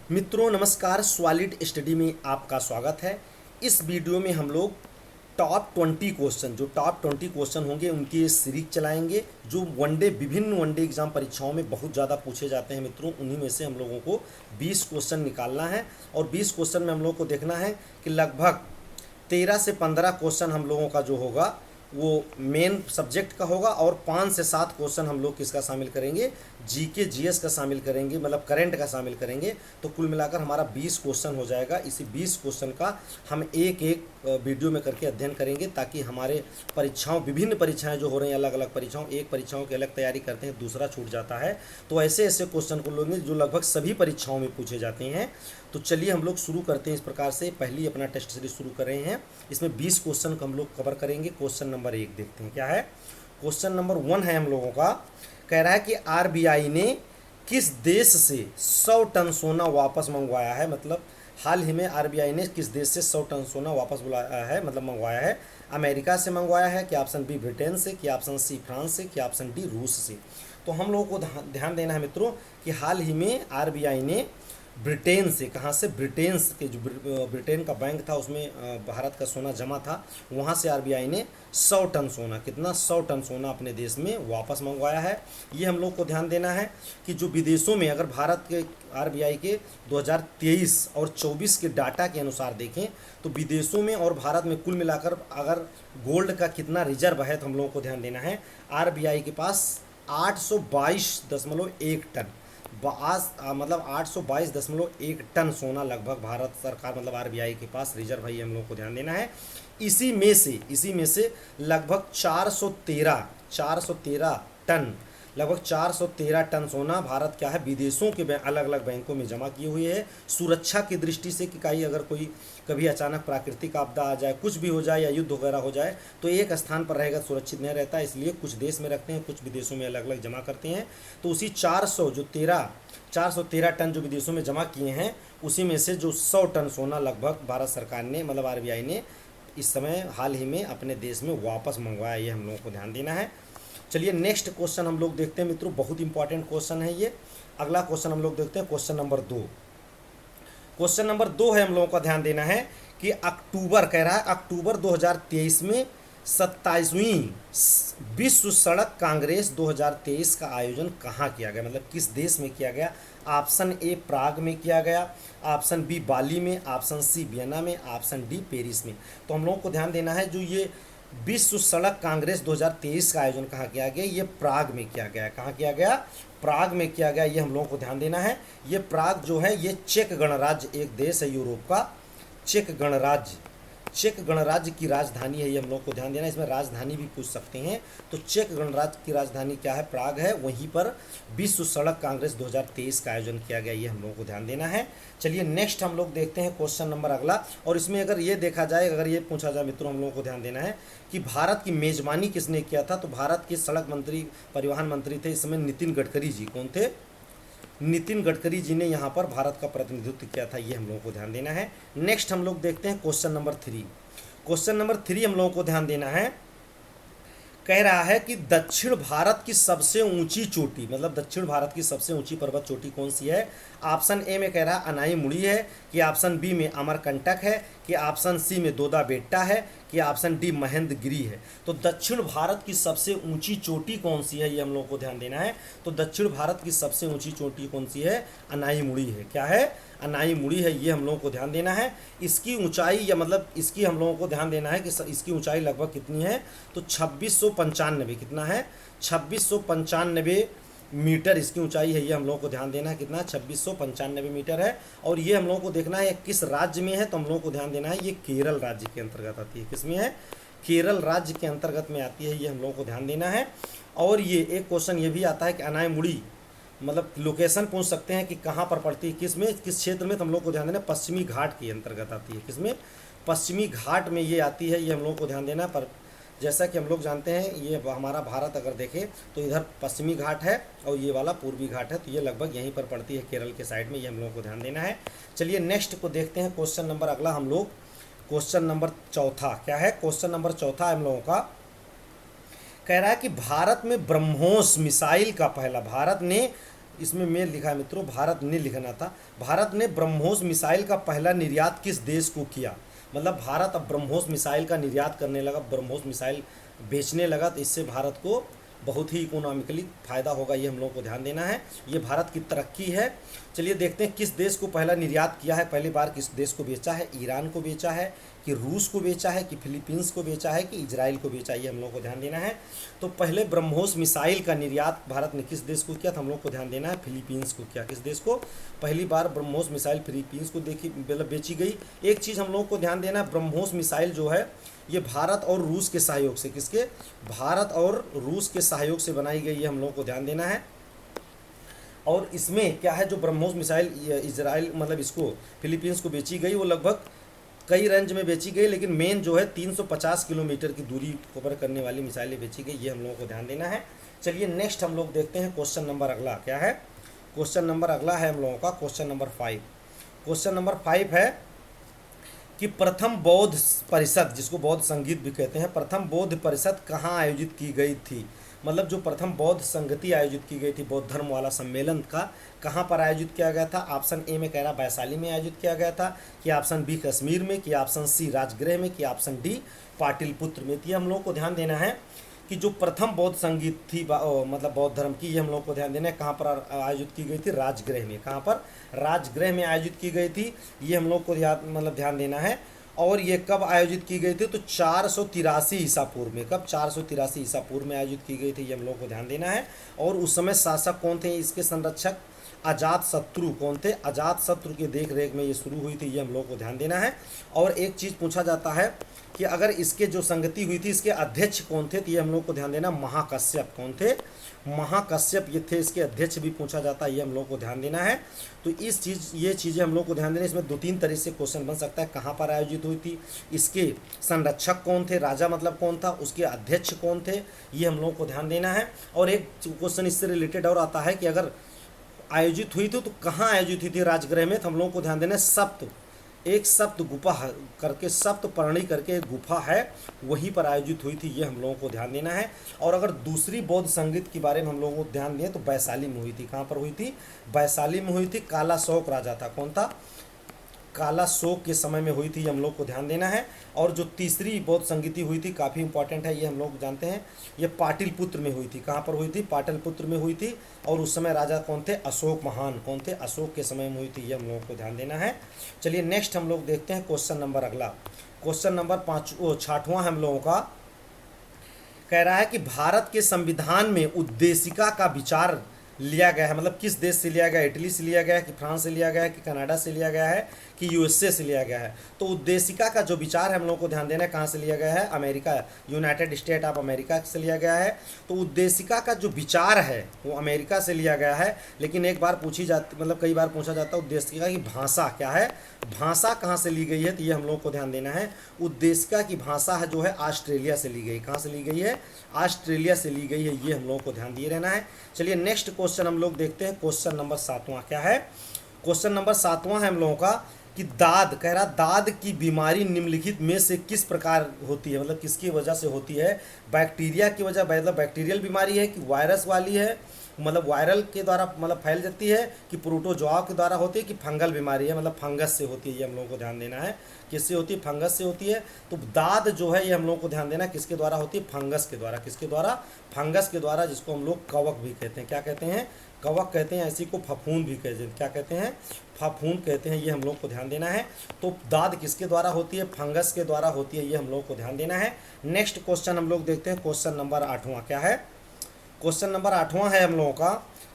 मित्रों नमस्कार, solid study में आपका स्वागत है। इस वीडियो में हम लोग टॉप 20 क्वेश्चन होंगे उनकी सीरीज चलाएंगे जो विभिन्न वनडे एग्जाम परीक्षाओं में बहुत ज़्यादा पूछे जाते हैं। मित्रों उन्हीं में से हम लोगों को 20 क्वेश्चन निकालना है और 20 क्वेश्चन में हम लोगों को देखना है कि लगभग 13 से 15 क्वेश्चन हम लोगों का जो होगा वो मेन सब्जेक्ट का होगा और 5 से 7 क्वेश्चन हम लोग किसका शामिल करेंगे, जीके जीएस का शामिल करेंगे, मतलब करंट का शामिल करेंगे। तो कुल मिलाकर हमारा 20 क्वेश्चन हो जाएगा। इसी 20 क्वेश्चन का हम एक एक वीडियो में करके अध्ययन करेंगे ताकि हमारे विभिन्न परीक्षाएं जो हो रही हैं, अलग अलग परीक्षाओं, एक परीक्षाओं की अलग तैयारी करते हैं, दूसरा छूट जाता है। तो ऐसे ऐसे क्वेश्चन को लेंगे जो लगभग सभी परीक्षाओं में पूछे जाते हैं। तो चलिए हम लोग शुरू करते हैं। इस प्रकार से पहली अपना टेस्ट सीरीज शुरू कर रहे हैं। इसमें 20 क्वेश्चन को हम लोग कवर करेंगे। क्वेश्चन नंबर 1 देखते हैं क्या है। क्वेश्चन नंबर 1 है हम लोगों का, कह रहा है कि आरबीआई ने किस देश से 100 टन सोना वापस मंगवाया है। मतलब हाल ही में आरबीआई ने किस देश से 100 टन सोना वापस बुलाया है, मतलब मंगवाया है। अमेरिका से मंगवाया है कि ऑप्शन बी ब्रिटेन से, कि ऑप्शन सी फ्रांस से, कि ऑप्शन डी रूस से। तो हम लोगों को ध्यान देना है मित्रों कि हाल ही में आरबीआई ने ब्रिटेन से, कहाँ से, ब्रिटेन के जो ब्रिटेन का बैंक था उसमें भारत का सोना जमा था, वहाँ से आरबीआई ने 100 टन सोना, कितना, 100 टन सोना अपने देश में वापस मंगवाया है। ये हम लोग को ध्यान देना है कि जो विदेशों में अगर भारत के आरबीआई के 2023 और 24 के डाटा के अनुसार देखें तो विदेशों में और भारत में कुल मिलाकर अगर गोल्ड का कितना रिजर्व है तो हम लोगों को ध्यान देना है। आरबीआई के पास 822.1 टन मतलब 822.1 टन सोना लगभग भारत सरकार मतलब आरबीआई के पास रिजर्व है। ये हम लोग को ध्यान देना है। इसी में से लगभग 413 टन, लगभग 413 टन सोना भारत क्या है, विदेशों के अलग अलग बैंकों में जमा किए हुए है। सुरक्षा की दृष्टि से कि कहीं अगर कोई कभी अचानक प्राकृतिक आपदा आ जाए, कुछ भी हो जाए या युद्ध वगैरह हो जाए तो एक स्थान पर रहेगा, सुरक्षित नहीं रहता, इसलिए कुछ देश में रखते हैं, कुछ विदेशों में अलग अलग जमा करते हैं। तो उसी 413 टन जो विदेशों में जमा किए हैं उसी में से जो 100 टन सोना लगभग भारत सरकार ने मतलब आरबीआई ने इस समय हाल ही में अपने देश में वापस मंगवाया। ये हम लोगों को ध्यान देना है। चलिए नेक्स्ट क्वेश्चन हम लोग देखते हैं मित्रों, बहुत इंपॉर्टेंट क्वेश्चन है ये। अगला क्वेश्चन हम लोग देखते हैं, क्वेश्चन नंबर 2। क्वेश्चन नंबर 2 है हम लोगों का ध्यान देना है कि अक्टूबर, कह रहा है अक्टूबर 2023 में 27वीं विश्व सड़क कांग्रेस 2023 का आयोजन कहाँ किया गया, मतलब किस देश में किया गया। ऑप्शन ए प्राग में किया गया, ऑप्शन बी बाली में, ऑप्शन सी वियना में, ऑप्शन डी पेरिस में। तो हम लोगों को ध्यान देना है जो ये विश्व सड़क कांग्रेस 2023 का आयोजन कहाँ किया गया, ये प्राग में किया गया। कहाँ किया गया, प्राग में किया गया। ये हम लोगों को ध्यान देना है। ये प्राग जो है ये चेक गणराज्य एक देश है यूरोप का, चेक गणराज्य की राजधानी है। ये हम लोग को ध्यान देना है। इसमें राजधानी भी पूछ सकते हैं। तो चेक गणराज्य की राजधानी क्या है, प्राग है। वहीं पर विश्व सड़क कांग्रेस 2023 का आयोजन किया गया। ये हम लोगों को ध्यान देना है। चलिए नेक्स्ट हम लोग देखते हैं क्वेश्चन नंबर अगला। और इसमें अगर ये देखा जाए, अगर ये पूछा जाए मित्रों, हम लोगों को ध्यान देना है कि भारत की मेजबानी किसने किया था। तो भारत के सड़क मंत्री, परिवहन मंत्री थे इस समय नितिन गडकरी जी। कौन थे, नितिन गडकरी जी ने यहाँ पर भारत का प्रतिनिधित्व किया था। ये हम लोगों को ध्यान देना है। नेक्स्ट हम लोग देखते हैं क्वेश्चन नंबर 3। क्वेश्चन नंबर 3 हम लोगों को ध्यान देना है, कह रहा है कि दक्षिण भारत की सबसे ऊंची चोटी, मतलब दक्षिण भारत की सबसे ऊंची पर्वत चोटी कौन सी है। ऑप्शन ए में कह रहा है अनाईमुड़ी है, कि ऑप्शन बी में अमरकंटक है, कि ऑप्शन सी में दोदा बेट्टा है, कि ऑप्शन डी महेंद्रगिरी है। तो दक्षिण भारत की सबसे ऊंची चोटी कौन सी है, ये हम लोगों को ध्यान देना है। तो दक्षिण भारत की सबसे ऊंची चोटी कौन सी है, अनाईमुड़ी है। क्या है, अनाईमुड़ी है। ये हम लोगों को ध्यान देना है। इसकी ऊंचाई या मतलब इसकी हम लोगों को ध्यान देना है कि इसकी ऊंचाई लगभग कितनी है, तो 2695, कितना है, 2695 मीटर इसकी ऊंचाई है। ये हम लोगों को ध्यान देना है, कितना, 2695 मीटर है। और ये हम लोगों को देखना है किस राज्य में है, तो हम लोगों को ध्यान देना है ये केरल राज्य के अंतर्गत आती है। किसमें है, केरल राज्य के अंतर्गत में आती है। ये हम लोगों को ध्यान देना है। और ये एक क्वेश्चन ये भी आता है कि अनाईमुड़ी मतलब लोकेशन पूछ सकते हैं कि कहाँ पर पड़ती है, किस में, किस क्षेत्र में। तो हम लोग को ध्यान देना पश्चिमी घाट के अंतर्गत आती है। किसमें, पश्चिमी घाट में ये आती है। ये हम लोग को ध्यान देना। पर जैसा कि हम लोग जानते हैं ये हमारा भारत अगर देखें तो इधर पश्चिमी घाट है और ये वाला पूर्वी घाट है, तो ये लगभग यहीं पर पड़ती है केरल के साइड में। ये हम लोगों को ध्यान देना है। चलिए नेक्स्ट को देखते हैं क्वेश्चन नंबर अगला हम लोग, क्वेश्चन नंबर 4। क्या है, क्वेश्चन नंबर 4 हम लोगों का, कह रहा है कि भारत में ब्रह्मोस मिसाइल का पहला, भारत ने इसमें मैं लिखा है मित्रों, भारत ने लिखना था। भारत ने ब्रह्मोस मिसाइल का पहला निर्यात किस देश को किया? मतलब भारत अब ब्रह्मोस मिसाइल का निर्यात करने लगा, ब्रह्मोस मिसाइल बेचने लगा, तो इससे भारत को बहुत ही इकोनॉमिकली फ़ायदा होगा, ये हम लोगों को ध्यान देना है। ये भारत की तरक्की है। चलिए देखते हैं किस देश को पहला निर्यात किया है, पहली बार किस देश को बेचा है? ईरान को बेचा है कि रूस को बेचा है कि फिलीपींस को बेचा है कि इजराइल को बेचा है, ये हम लोग को ध्यान देना है। तो पहले ब्रह्मोस मिसाइल का निर्यात भारत ने किस देश को किया? तो हम लोग को ध्यान देना है फिलीपींस को किया। किस देश को? पहली बार ब्रह्मोस मिसाइल फिलीपींस को देखी मतलब बेची गई। एक चीज़ हम लोग को ध्यान देना है, ब्रह्मोस मिसाइल जो है ये भारत और रूस के सहयोग से, किसके? भारत और रूस के सहयोग से बनाई गई, ये हम लोग को ध्यान देना है। और इसमें क्या है, जो ब्रह्मोस मिसाइल इजराइल मतलब इसको फिलीपींस को बेची गई, वो लगभग कई रेंज में बेची गई, लेकिन मेन जो है 350 किलोमीटर की दूरी कवर करने वाली मिसाइलें बेची गई, ये हम लोगों को ध्यान देना है। चलिए नेक्स्ट हम लोग देखते हैं क्वेश्चन नंबर अगला क्या है। क्वेश्चन नंबर अगला है हम लोगों का क्वेश्चन नंबर 5। क्वेश्चन नंबर 5 है कि प्रथम बौद्ध परिषद, जिसको बौद्ध संगीत भी कहते हैं, प्रथम बौद्ध परिषद कहाँ आयोजित की गई थी? मतलब जो प्रथम बौद्ध संगति आयोजित की गई थी, बौद्ध धर्म वाला सम्मेलन का, कहाँ पर आयोजित किया गया था? ऑप्शन ए में कह रहा वैशाली में आयोजित किया गया था, कि ऑप्शन बी कश्मीर में, कि ऑप्शन सी राजगृह में, कि ऑप्शन डी पाटिलपुत्र में। तो ये हम लोग को ध्यान देना है कि जो प्रथम बौद्ध संगीत थी मतलब बौद्ध धर्म की, ये हम लोग को ध्यान देना है कहाँ पर आयोजित की गई थी? राजगृह में। कहाँ पर? राजगृह में आयोजित की गई थी, ये हम लोग को ध्यान देना है। और ये कब आयोजित की गई थी? तो 483 ईसा पूर्व में। कब? 483 ईसा पूर्व में आयोजित की गई थी, ये हम लोग को ध्यान देना है। और उस समय शासक कौन थे इसके संरक्षक? अजात शत्रु कौन थे? अजात शत्रु की देख रेख में ये शुरू हुई थी, ये हम लोग को ध्यान देना है। और एक चीज़ पूछा जाता है कि अगर इसके जो संगति हुई थी, इसके अध्यक्ष कौन थे? तो ये हम लोग को ध्यान देना, महाकश्यप। कौन थे? महाकश्यप ये थे। इसके अध्यक्ष भी पूछा जाता है, ये हम लोग को ध्यान देना है। तो ये चीज़ें हम लोग को ध्यान देना। इसमें 2-3 तरह से क्वेश्चन बन सकता है। कहाँ पर आयोजित हुई थी, इसके संरक्षक कौन थे, राजा मतलब कौन था, उसके अध्यक्ष कौन थे, ये हम लोग को ध्यान देना है। और एक क्वेश्चन इससे रिलेटेड और आता है कि अगर आयोजित हुई थी तो कहाँ आयोजित हुई थी? राजगृह में। तो हम लोग को ध्यान देना है सप्त, एक सप्त गुफा करके, सप्त पर्णी करके एक गुफा है, वहीं पर आयोजित हुई थी, ये हम लोगों को ध्यान देना है। और अगर दूसरी बौद्ध संगीत के बारे में हम लोगों को ध्यान दें तो वैशाली में हुई थी। कहाँ पर हुई थी? वैशाली में हुई थी। काला शौक राजा था। कौन था? काला शोक के समय में हुई थी, ये हम लोग को ध्यान देना है। और जो तीसरी बौद्ध संगीति हुई थी, काफ़ी इंपॉर्टेंट है, ये हम लोग जानते हैं, ये पाटिलपुत्र में हुई थी। कहाँ पर हुई थी? पाटलिपुत्र में हुई थी। और उस समय राजा कौन थे? अशोक महान। कौन थे? अशोक के समय में हुई थी, ये हम लोगों को ध्यान देना है। चलिए नेक्स्ट हम लोग देखते हैं क्वेश्चन नंबर अगला। क्वेश्चन नंबर 6वां हम लोगों का कह रहा है कि भारत के संविधान में उद्देशिका का विचार लिया गया है। मतलब किस देश से लिया गया है? इटली से लिया गया है कि फ्रांस से लिया गया है कि कनाडा से लिया गया है कि यूएसए से लिया गया है? तो उद्देशिका का जो विचार है हम लोगों को ध्यान देना है, कहाँ से लिया गया है? America, United state of America से लिया गया है। तो उद्देशिका का जो विचार है वो अमेरिका से लिया गया है। लेकिन एक बार पूछी जाती, मतलब कई बार पूछा जाता है उद्देशिका की भाषा क्या है, भाषा कहाँ से ली गई है? तो ये हम लोग को ध्यान देना है। उद्देशिका की भाषा है जो है ऑस्ट्रेलिया से ली गई। कहाँ से ली गई है? ऑस्ट्रेलिया से ली गई है, ये हम लोग को ध्यान दिए रहना है। चलिए नेक्स्ट क्वेश्चन हम लोग देखते हैं। क्वेश्चन नंबर 7वां क्या है? क्वेश्चन नंबर 7वां है हम लोगों का कि दाद, कह रहा दाद की बीमारी निम्नलिखित में से किस प्रकार होती है? मतलब किसकी वजह से होती है? बैक्टीरिया की वजह, मतलब बैक्टीरियल बीमारी है कि वायरस वाली है, मतलब वायरल के द्वारा मतलब फैल जाती है, कि प्रोटोजोआ के द्वारा होती है, कि फंगल बीमारी है मतलब फंगस से होती है, ये हम लोगों को ध्यान देना है। किससे होती है? फंगस से होती है। तो दाद जो है ये हम लोगों को ध्यान देना है किसके द्वारा होती है? फंगस के द्वारा। किसके द्वारा? फंगस के द्वारा, जिसको हम लोग कवक भी कहते हैं। क्या कहते हैं? कवक कहते हैं। इसी को फफूंद भी कहते हैं। क्या कहते हैं? फफूंद कहते हैं, ये हम लोग को ध्यान देना है। तो दाद किसके द्वारा होती है? फंगस के द्वारा होती है, ये हम लोग को ध्यान देना है। नेक्स्ट क्वेश्चन हम लोग देखते हैं। क्वेश्चन नंबर 8वां क्या है? क्वेश्चन नंबर 8वां है हम लोगों का,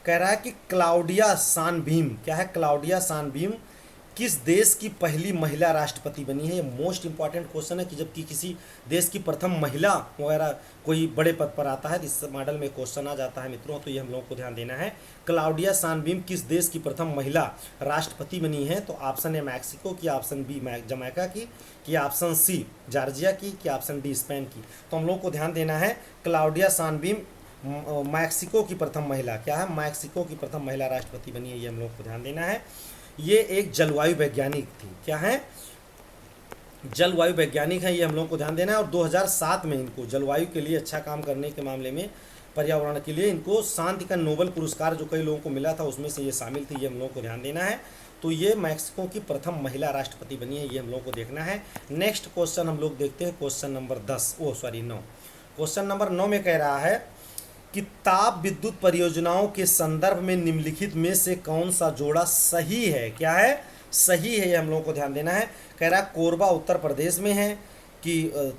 कह रहा है कि क्लाउडिया सानबीम, क्या है? क्लाउडिया सानबीम किस देश की पहली महिला राष्ट्रपति बनी है? ये मोस्ट इंपॉर्टेंट क्वेश्चन है कि जबकि किसी देश की प्रथम महिला वगैरह कोई बड़े पद पर आता है तो इस मॉडल में क्वेश्चन आ जाता है मित्रों, तो ये हम लोगों को ध्यान देना है। क्लाउडिया सानबीम किस देश की प्रथम महिला राष्ट्रपति बनी है? तो ऑप्शन ए मैक्सिको की, ऑप्शन बी जमैका की, कि ऑप्शन सी जॉर्जिया की, कि ऑप्शन डी स्पेन की। तो हम लोग को ध्यान देना है क्लाउडिया सानबीम मैक्सिको की प्रथम महिला, क्या है? मैक्सिको की प्रथम महिला राष्ट्रपति बनी है, ये हम लोग को ध्यान देना है। ये एक जलवायु वैज्ञानिक थी। क्या है? जलवायु वैज्ञानिक है, ये हम लोग को ध्यान देना है। और 2007 में इनको जलवायु के लिए अच्छा काम करने के मामले में पर्यावरण के लिए। इनको शांति का नोबेल पुरस्कार जो कई लोगों को मिला था उसमें से ये शामिल थी, ये हम लोगों को ध्यान देना है। तो ये मैक्सिको की प्रथम महिला राष्ट्रपति बनी है, ये हम लोगों को देखना है। नेक्स्ट क्वेश्चन हम लोग देखते हैं, क्वेश्चन नंबर 9। क्वेश्चन नंबर 9 में कह रहा है कि ताप विद्युत परियोजनाओं के संदर्भ में निम्नलिखित में से कौन सा जोड़ा सही है। क्या है? सही है, ये हम लोगों को ध्यान देना है। कह रहा है कोरबा उत्तर प्रदेश में है कि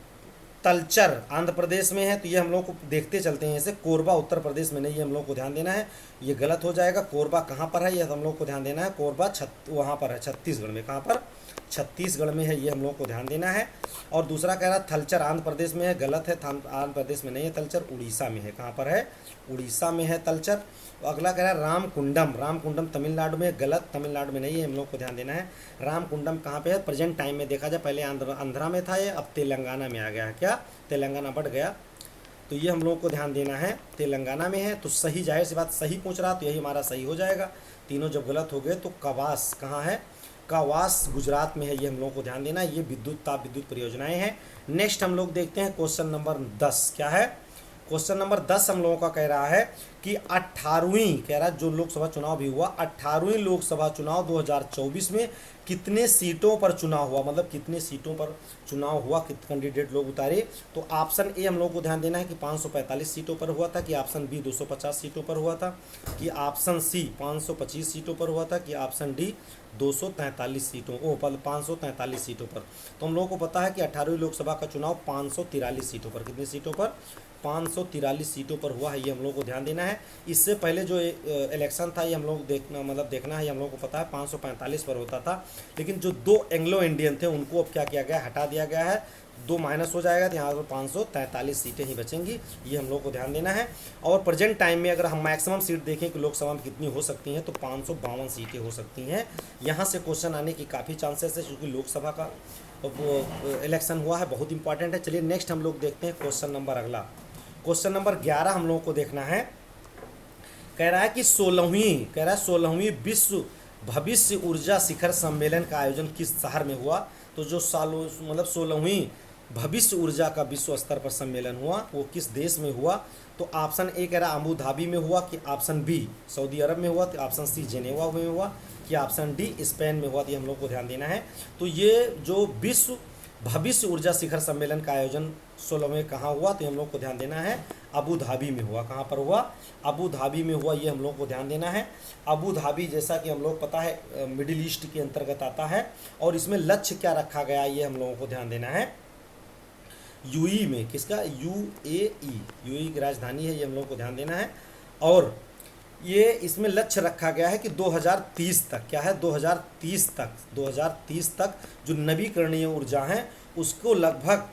तलचर आंध्र प्रदेश में है। तो ये हम लोग को देखते चलते हैं, ऐसे कोरबा उत्तर प्रदेश में नहीं, ये हम लोग को ध्यान देना है। ये गलत हो जाएगा। कोरबा कहाँ पर है ये हम लोग को ध्यान देना है। कोरबा वहाँ पर है छत्तीसगढ़ में। कहाँ पर? छत्तीसगढ़ में है, ये हम लोग को ध्यान देना है। और दूसरा कह रहा थलचर आंध्र प्रदेश में है, गलत है। आंध्र प्रदेश में नहीं है तलचर, उड़ीसा में है। कहाँ पर है? उड़ीसा में है तलचर। अगला कह रहा है रामकुंडम। रामकुंडम तमिलनाडु में, गलत, तमिलनाडु में नहीं है, हम लोग को ध्यान देना है। रामकुंडम कहाँ पे है? प्रेजेंट टाइम में देखा जाए, पहले आंध्रा में था ये, अब तेलंगाना में आ गया है। क्या? तेलंगाना बढ़ गया। तो ये हम लोग को ध्यान देना है, तेलंगाना में है। तो सही, जाहिर सी बात सही पूछ रहा, तो यही हमारा सही हो जाएगा। तीनों जब गलत हो गए तो कवास कहाँ है? कवास गुजरात में है, ये हम लोगों को ध्यान देना है। ये ताप विद्युत परियोजनाएं हैं। नेक्स्ट हम लोग देखते हैं क्वेश्चन नंबर 10। क्या है? क्वेश्चन नंबर 10 हम लोगों का कह रहा है कि 18वीं, कह रहा है जो लोकसभा चुनाव भी हुआ, 18वीं लोकसभा चुनाव 2024 में कितने सीटों पर चुनाव हुआ, मतलब कितने सीटों पर चुनाव हुआ, कितने कैंडिडेट लोग उतारे। तो ऑप्शन ए हम लोग को ध्यान देना है कि 545 सीटों पर हुआ था, कि ऑप्शन बी 250 सीटों पर हुआ था, कि ऑप्शन सी 525 सीटों पर हुआ था, कि ऑप्शन डी 243 सीटों 543 सीटों पर। तो हम लोगों को पता है कि 18वीं लोकसभा का चुनाव 543 सीटों पर, कितनी सीटों पर? 543 सीटों पर हुआ है, ये हम लोग को ध्यान देना है। इससे पहले जो इलेक्शन था ये हम लोग देखना है, ये हम लोग को पता है 545 पर होता था। लेकिन जो 2 एंग्लो इंडियन थे उनको अब क्या किया गया? हटा दिया गया है, 2 माइनस हो जाएगा, तो यहाँ पर 543 सीटें ही बचेंगी, ये हम लोग को ध्यान देना है। और प्रेजेंट टाइम में अगर हम मैक्सिमम सीट देखें कि लोकसभा में कितनी हो सकती हैं, तो 552 सीटें हो सकती हैं। यहाँ से क्वेश्चन आने की काफ़ी चांसेस है, क्योंकि लोकसभा का वो इलेक्शन हुआ है, बहुत इंपॉर्टेंट है। चलिए नेक्स्ट हम लोग देखते हैं क्वेश्चन नंबर अगला। क्वेश्चन नंबर 11 हम लोगों को देखना है। कह रहा है कि 16वीं विश्व भविष्य ऊर्जा शिखर सम्मेलन का आयोजन किस शहर में हुआ। तो जो 16वीं भविष्य ऊर्जा का विश्व स्तर पर सम्मेलन हुआ वो किस देश में हुआ। तो ऑप्शन ए कह रहा है अबू धाबी में हुआ, कि ऑप्शन बी सऊदी अरब में हुआ, तो ऑप्शन सी जेनेवा में हुआ, कि ऑप्शन डी स्पेन में हुआ। तो ये हम लोग को ध्यान देना है। तो ये जो विश्व भविष्य ऊर्जा शिखर सम्मेलन का आयोजन 16 में कहाँ हुआ, तो हम लोग को ध्यान देना है अबू धाबी में हुआ। कहाँ पर हुआ? अबू धाबी में हुआ, ये हम लोग को ध्यान देना है। अबू धाबी जैसा कि हम लोग पता है मिडिल ईस्ट के अंतर्गत आता है। और इसमें लक्ष्य क्या रखा गया, ये हम लोगों को ध्यान देना है। यूई में, किसका? यूएई की राजधानी है, ये हम लोग को ध्यान देना है। और ये इसमें लक्ष्य रखा गया है कि 2030 तक, क्या है? 2030 तक जो नवीकरणीय ऊर्जा है उसको लगभग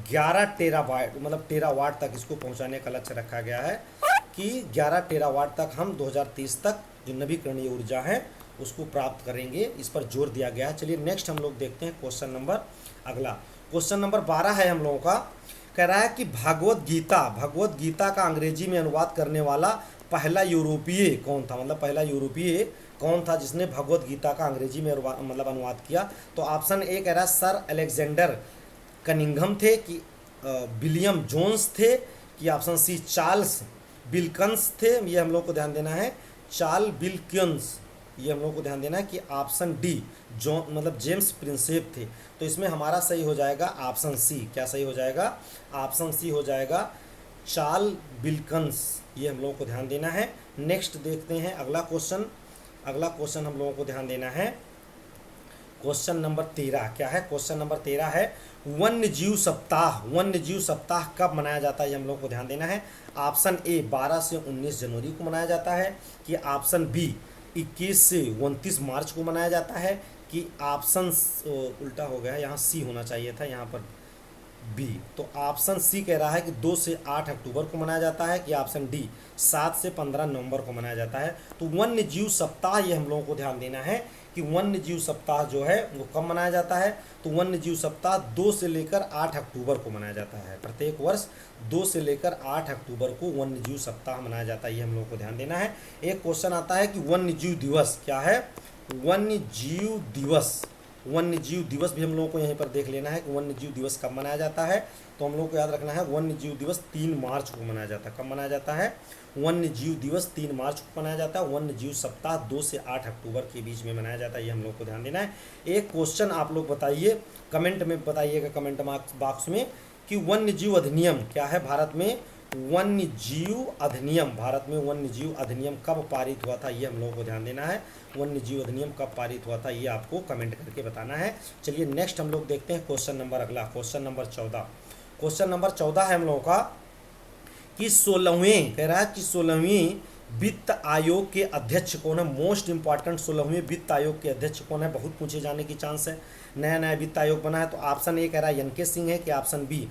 11 टेरावाट, मतलब टेरावाट तक इसको पहुंचाने का लक्ष्य रखा गया है, कि 11 टेरावाट तक हम 2030 तक जो नवीकरणीय ऊर्जा है उसको प्राप्त करेंगे, इस पर जोर दिया गया है। चलिए नेक्स्ट हम लोग देखते हैं क्वेश्चन नंबर अगला। क्वेश्चन नंबर 12 है हम लोगों का। कह रहा है कि भगवत गीता का अंग्रेजी में अनुवाद करने वाला पहला यूरोपीय कौन था, मतलब पहला यूरोपीय कौन था जिसने भगवत गीता का अंग्रेजी में मतलब अनुवाद किया। तो ऑप्शन ए कह रहा है सर अलेक्जेंडर कनिंघम थे, कि विलियम जोन्स थे, कि ऑप्शन सी चार्ल्स विल्कन्स थे, ये हम लोग को ध्यान देना है, चार्ल्स विल्कन्स, ये हम लोग को ध्यान देना है, कि ऑप्शन डी जेम्स प्रिंसेप थे। तो इसमें हमारा सही हो जाएगा ऑप्शन सी। क्या सही हो जाएगा? ऑप्शन सी हो जाएगा चार्ल्स विल्कन्स, ये हम लोगों को ध्यान देना है। नेक्स्ट देखते हैं अगला क्वेश्चन हम लोगों को ध्यान देना है। क्वेश्चन नंबर 13 क्या है? क्वेश्चन नंबर 13 है वन्य जीव सप्ताह कब मनाया जाता है, ये हम लोग को ध्यान देना है। ऑप्शन ए 12 से 19 जनवरी को मनाया जाता है, कि ऑप्शन बी 21 से 29 मार्च को मनाया जाता है, कि ऑप्शन उल्टा हो गया है, यहाँ सी होना चाहिए था, यहाँ पर बी। तो ऑप्शन सी कह रहा है कि 2 से 8 अक्टूबर को मनाया जाता है, कि ऑप्शन डी 7 से 15 नवंबर को मनाया जाता है। तो वन्य जीव सप्ताह ये हम लोगों को ध्यान देना है कि वन्य जीव सप्ताह जो है वो कब मनाया जाता है। तो वन्य जीव सप्ताह 2 से लेकर 8 अक्टूबर को मनाया जाता है। प्रत्येक वर्ष 2 से लेकर 8 अक्टूबर को वन्य जीव सप्ताह मनाया जाता है, ये हम लोगों को ध्यान देना है। एक क्वेश्चन आता है कि वन्य जीव दिवस क्या है? वन्य जीव वन्य जीव दिवस भी हम लोगों को यहीं पर देख लेना है कि वन्य जीव दिवस कब मनाया जाता है। तो हम लोगों को याद रखना है वन्य जीव दिवस 3 मार्च को मनाया जाता है। कब मनाया जाता है? वन्य जीव दिवस 3 मार्च को मनाया जाता है। वन्य जीव सप्ताह 2 से 8 अक्टूबर के बीच में मनाया जाता है, ये हम लोग को ध्यान देना है। एक क्वेश्चन आप लोग बताइए, कमेंट में बताइएगा, कमेंट बॉक्स में, कि वन्य जीव अधिनियम क्या है भारत में? वन्य जीव अधिनियम, भारत में वन्य जीव अधिनियम कब पारित हुआ था, ये हम लोगों को ध्यान देना है। वन्य जीव अधिनियम कब पारित हुआ था, ये आपको कमेंट करके बताना है। चलिए नेक्स्ट हम लोग देखते हैं क्वेश्चन नंबर अगला, क्वेश्चन नंबर 14। क्वेश्चन नंबर 14 है हम लोगों का कि 16वें, कह रहा है कि 16वीं वित्त आयोग के अध्यक्ष कौन है? मोस्ट इंपॉर्टेंट, 16वें वित्त आयोग के अध्यक्ष कौन है? बहुत पूछे जाने की चांस है। नया नया वित्त आयोग बना है। तो ऑप्शन ए कह रहा है एन के सिंह है, कि option B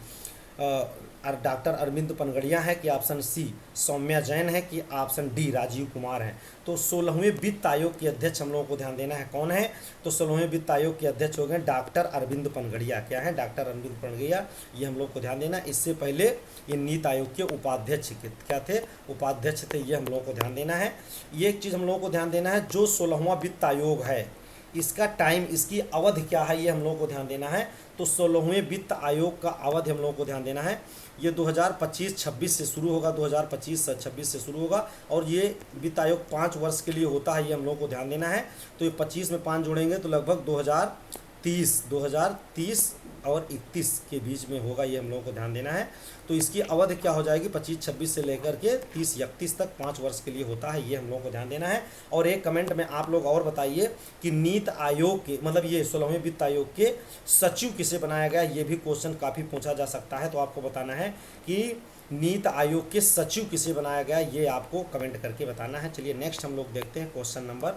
doctor Arvind Panagariya है, कि ऑप्शन सी सौम्या जैन है, कि ऑप्शन डी राजीव कुमार है। तो 16वें वित्त आयोग के अध्यक्ष हम लोगों को ध्यान देना है कौन है? तो 16वें वित्त आयोग के अध्यक्ष हो गए डॉक्टर अरविंद पनगड़िया। क्या है? डॉक्टर अरविंद पनगड़िया, ये हम लोग को ध्यान देना। इससे पहले ये नीति आयोग के उपाध्यक्ष क्या थे? उपाध्यक्ष थे, ये हम लोगों को ध्यान देना है। ये एक चीज़ हम लोगों को ध्यान देना है, जो 16वां वित्त आयोग है इसका टाइम, इसकी अवधि क्या है, ये हम लोगों को ध्यान देना है। तो 16वें वित्त आयोग का अवधि हम लोगों को ध्यान देना है। ये 2025-26 से शुरू होगा, 2025-26 से शुरू होगा, और ये वित्त आयोग 5 वर्ष के लिए होता है, ये हम लोगों को ध्यान देना है। तो ये 25 में 5 जोड़ेंगे तो लगभग 2030 और 31 के बीच में होगा, ये हम लोगों को ध्यान देना है। तो इसकी अवधि क्या हो जाएगी? 25-26 से लेकर के 30-31 तक 5 वर्ष के लिए होता है, ये हम लोगों को ध्यान देना है। और एक कमेंट में आप लोग और बताइए कि नीति आयोग के, मतलब ये 16वें वित्त आयोग के सचिव किसे बनाया गया? ये भी क्वेश्चन काफ़ी पूछा जा सकता है। तो आपको बताना है कि नीति आयोग के सचिव किसे बनाया गया, ये आपको कमेंट करके बताना है। चलिए नेक्स्ट हम लोग देखते हैं क्वेश्चन नंबर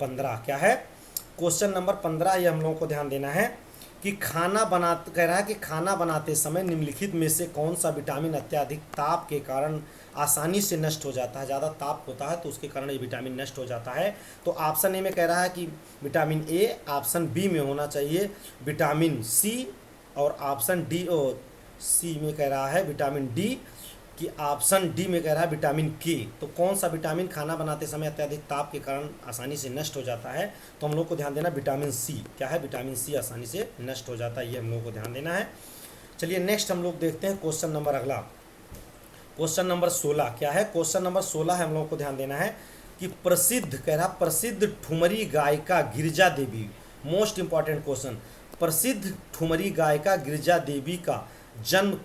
15। क्या है? क्वेश्चन नंबर 15 ये हम लोगों को ध्यान देना है कि कह रहा है कि खाना बनाते समय निम्नलिखित में से कौन सा विटामिन अत्यधिक ताप के कारण आसानी से नष्ट हो जाता है? ज़्यादा ताप होता है तो उसके कारण ये विटामिन नष्ट हो जाता है। तो ऑप्शन ए में कह रहा है कि विटामिन ए, ऑप्शन बी में होना चाहिए विटामिन सी, और ऑप्शन डी सी में कह रहा है विटामिन डी, कि ऑप्शन डी में कह रहा है विटामिन के। तो कौन सा विटामिन खाना बनाते समय अत्यधिक ताप के कारण आसानी से नष्ट हो जाता है? तो हम लोग को ध्यान देना विटामिन सी। क्या है? विटामिन सी आसानी से नष्ट हो जाता है, ये हम लोग को ध्यान देना है। चलिए नेक्स्ट हम लोग देखते हैं क्वेश्चन नंबर अगला, क्वेश्चन नंबर 16। क्या है? क्वेश्चन नंबर 16 है हम लोग को ध्यान देना है कि प्रसिद्ध, कह रहा प्रसिद्ध ठुमरी गायिका Girija Devi, most important question, प्रसिद्ध ठुमरी गायिका गिरिजा देवी का जन्म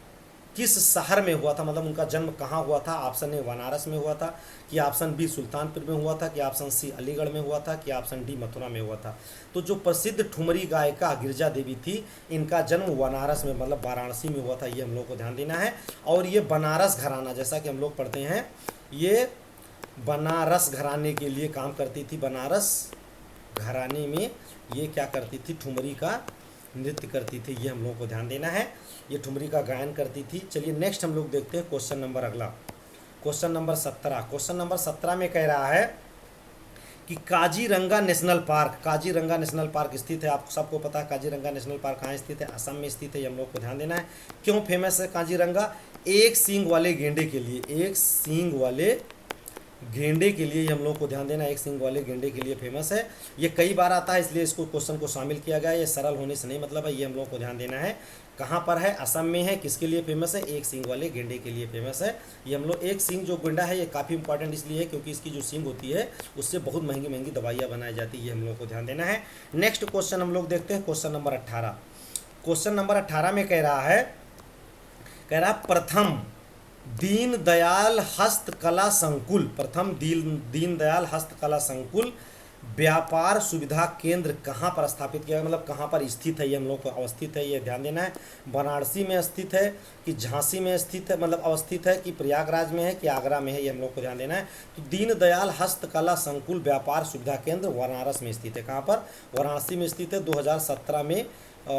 किस शहर में हुआ था? मतलब उनका जन्म कहाँ हुआ था? ऑप्शन ए बनारस में हुआ था, कि ऑप्शन बी सुल्तानपुर में हुआ था, कि ऑप्शन सी अलीगढ़ में हुआ था, कि ऑप्शन डी मथुरा में हुआ था। तो जो प्रसिद्ध ठुमरी गायिका गिरिजा देवी थी, इनका जन्म बनारस में, मतलब वाराणसी में हुआ था, ये हम लोग को ध्यान देना है। और ये बनारस घराना, जैसा कि हम लोग पढ़ते हैं, ये बनारस घराने के लिए काम करती थी। बनारस घराने में ये क्या करती थी? ठुमरी का नृत्य करती थी, ये हम लोगों को ध्यान देना है। ये ठुमरी का गायन करती थी। चलिए नेक्स्ट हम लोग देखते हैं क्वेश्चन नंबर अगला, क्वेश्चन नंबर 17। क्वेश्चन नंबर 17 में कह रहा है कि Kaziranga national park, Kaziranga national park स्थित है, आप सबको पता है काजीरंगा नेशनल पार्क कहाँ स्थित है? असम में स्थित है, ये हम लोग को ध्यान देना है। क्यों फेमस है काजीरंगा? एक सींग वाले गेंडे के लिए, एक सींग वाले गेंडे के लिए, हम लोग को ध्यान देना, एक सींग वाले गेंडे के लिए फेमस है। ये कई बार आता है, इसलिए इसको क्वेश्चन को शामिल किया गया है। ये सरल होने से नहीं मतलब है, ये हम लोग को ध्यान देना है। कहाँ पर है? असम में है। किसके लिए फेमस है? एक सींग वाले गेंडे के लिए फेमस है। ये हम लोग, एक सींग जो गेंडा है ये काफ़ी इंपॉर्टेंट इसलिए है क्योंकि इसकी जो सींग होती है उससे बहुत महंगी महंगी दवाइयाँ बनाई जाती है, ये हम लोग को ध्यान देना है। नेक्स्ट क्वेश्चन हम लोग देखते हैं क्वेश्चन नंबर 18। क्वेश्चन नंबर 18 में कह रहा है प्रथम दीनदयाल हस्तकला संकुल, प्रथम दीनदयाल हस्तकला संकुल व्यापार सुविधा केंद्र कहाँ पर स्थापित किया, मतलब कहाँ पर स्थित है, ये हम लोग को अवस्थित है, ये ध्यान देना है। वाराणसी में स्थित है कि झांसी में स्थित है, मतलब अवस्थित है कि प्रयागराज में है कि आगरा में है, ये हम लोग को ध्यान देना है। तो दीनदयाल हस्तकला संकुल व्यापार सुविधा केंद्र वाराणसी में स्थित है। कहाँ पर? वाराणसी में स्थित है। 2017 में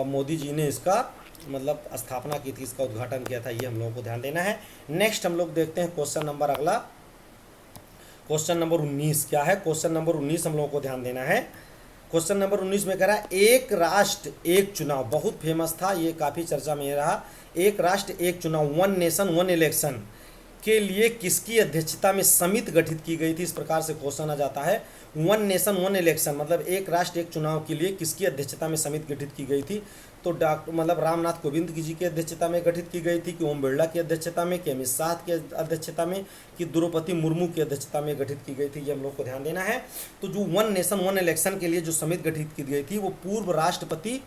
मोदी जी ने इसका मतलब स्थापना की थी, इसका उद्घाटन किया था, ये हम लोगों को ध्यान देना है। नेक्स्ट हम लोग देखते हैं क्वेश्चन नंबर अगला, क्वेश्चन नंबर 19। क्या है? क्वेश्चन नंबर 19 हम लोगों को ध्यान देना है। क्वेश्चन नंबर 19 में कह रहा है एक राष्ट्र एक चुनाव, बहुत फेमस था, ये काफ़ी चर्चा में रहा। एक राष्ट्र एक चुनाव, वन नेशन वन इलेक्शन के लिए किसकी अध्यक्षता में समिति गठित की गई थी? इस प्रकार से क्वेश्चन आ जाता है। वन नेशन वन इलेक्शन मतलब एक राष्ट्र एक चुनाव के लिए किसकी अध्यक्षता में समिति गठित की गई थी? तो डॉक्टर मतलब रामनाथ कोविंद जी की अध्यक्षता में गठित की गई थी, कि ओम बिरला की अध्यक्षता में, कि अमित शाह की अध्यक्षता में, कि द्रौपदी मुर्मू की अध्यक्षता में गठित की गई थी? ये हम लोग को ध्यान देना है। तो जो वन नेशन वन इलेक्शन के लिए जो समिति गठित की गई थी वो पूर्व राष्ट्रपति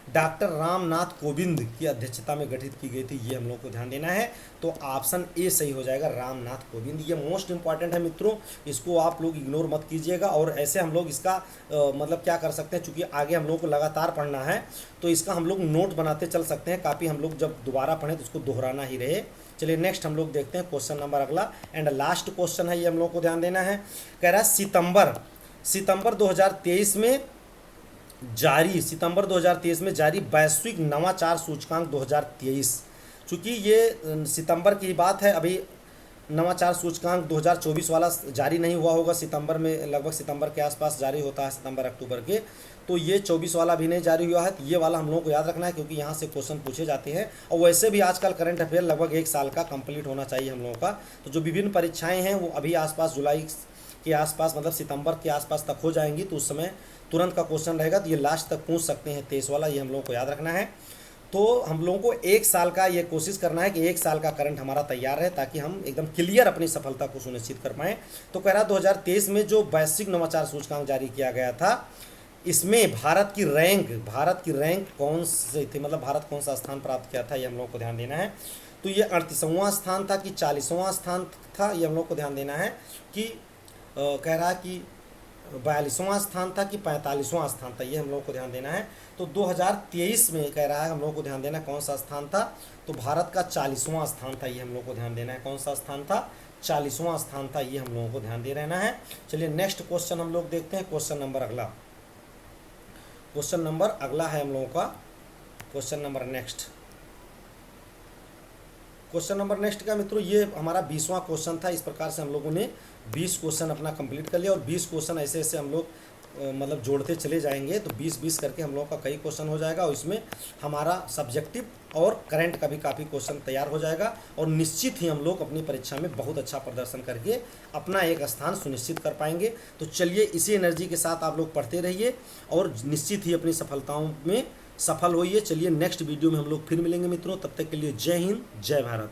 डॉक्टर रामनाथ कोविंद की अध्यक्षता में गठित की गई थी, ये हम लोग को ध्यान देना है। तो ऑप्शन ए सही हो जाएगा, रामनाथ कोविंद। ये मोस्ट इंपॉर्टेंट है मित्रों, इसको आप लोग इग्नोर मत कीजिएगा। और ऐसे हम लोग इसका मतलब क्या कर सकते हैं, चूंकि आगे हम लोग को लगातार पढ़ना है तो इसका हम लोग नोट बनाते चल सकते हैं, काफ़ी हम लोग जब दोबारा पढ़ें तो उसको दोहराना ही रहे। चलिए नेक्स्ट हम लोग देखते हैं क्वेश्चन नंबर अगला एंड लास्ट क्वेश्चन है, ये हम लोग को ध्यान देना है। कह रहा है सितंबर 2023 में सितंबर 2023 में जारी वैश्विक नवाचार सूचकांक 2023, चूँकि ये सितंबर की बात है, अभी नवाचार सूचकांक 2024 वाला जारी नहीं हुआ होगा। सितंबर में लगभग सितंबर के आसपास जारी होता है, सितंबर अक्टूबर के, तो ये 24 वाला भी नहीं जारी हुआ है। तो ये वाला हम लोगों को याद रखना है, क्योंकि यहाँ से क्वेश्चन पूछे जाते हैं। और वैसे भी आजकल करंट अफेयर लगभग 1 साल का कंप्लीट होना चाहिए हम लोगों का। तो जो विभिन्न परीक्षाएँ हैं वो अभी आसपास जुलाई के आसपास मतलब सितंबर के आसपास तक हो जाएंगी, तो उस समय तुरंत का क्वेश्चन रहेगा। तो ये लास्ट तक पूछ सकते हैं 23 वाला, ये हम लोगों को याद रखना है। तो हम लोगों को 1 साल का ये कोशिश करना है कि 1 साल का करंट हमारा तैयार रहे, ताकि हम एकदम क्लियर अपनी सफलता को सुनिश्चित कर पाएँ। तो कह रहा 2023 में जो वैश्विक नवाचार सूचकांक जारी किया गया था, इसमें भारत की रैंक कौन से थी, मतलब भारत कौन सा स्थान प्राप्त किया था, ये हम लोग को ध्यान देना है। तो ये 38वां स्थान था कि 40वां स्थान था, ये हम लोग को ध्यान देना है। कि कह रहा है कि 42वां स्थान था कि 45वां स्थान था, ये हम लोग को ध्यान देना है। तो 2023 में कह रहा है हम लोग को ध्यान देना है कौन सा स्थान था, तो भारत का 40वां स्थान था, ये हम लोग को ध्यान देना है। कौन सा स्थान था? 40वां स्थान था, ये हम लोगों को ध्यान दे रहना है। चलिए नेक्स्ट क्वेश्चन हम लोग देखते हैं। क्वेश्चन नंबर अगला है हम लोगों का क्वेश्चन नंबर नेक्स्ट का मित्रों, ये हमारा 20वां क्वेश्चन था। इस प्रकार से हम लोगों ने 20 क्वेश्चन अपना कंप्लीट कर लिया, और 20 क्वेश्चन ऐसे हम लोग मतलब जोड़ते चले जाएंगे, तो 20-20 करके हम लोग का कई क्वेश्चन हो जाएगा। और इसमें हमारा सब्जेक्टिव और करंट का भी काफ़ी क्वेश्चन तैयार हो जाएगा, और निश्चित ही हम लोग अपनी परीक्षा में बहुत अच्छा प्रदर्शन करके अपना एक स्थान सुनिश्चित कर पाएंगे। तो चलिए इसी एनर्जी के साथ आप लोग पढ़ते रहिए और निश्चित ही अपनी सफलताओं में सफल होइए। चलिए नेक्स्ट वीडियो में हम लोग फिर मिलेंगे मित्रों, तब तक के लिए जय हिंद जय भारत।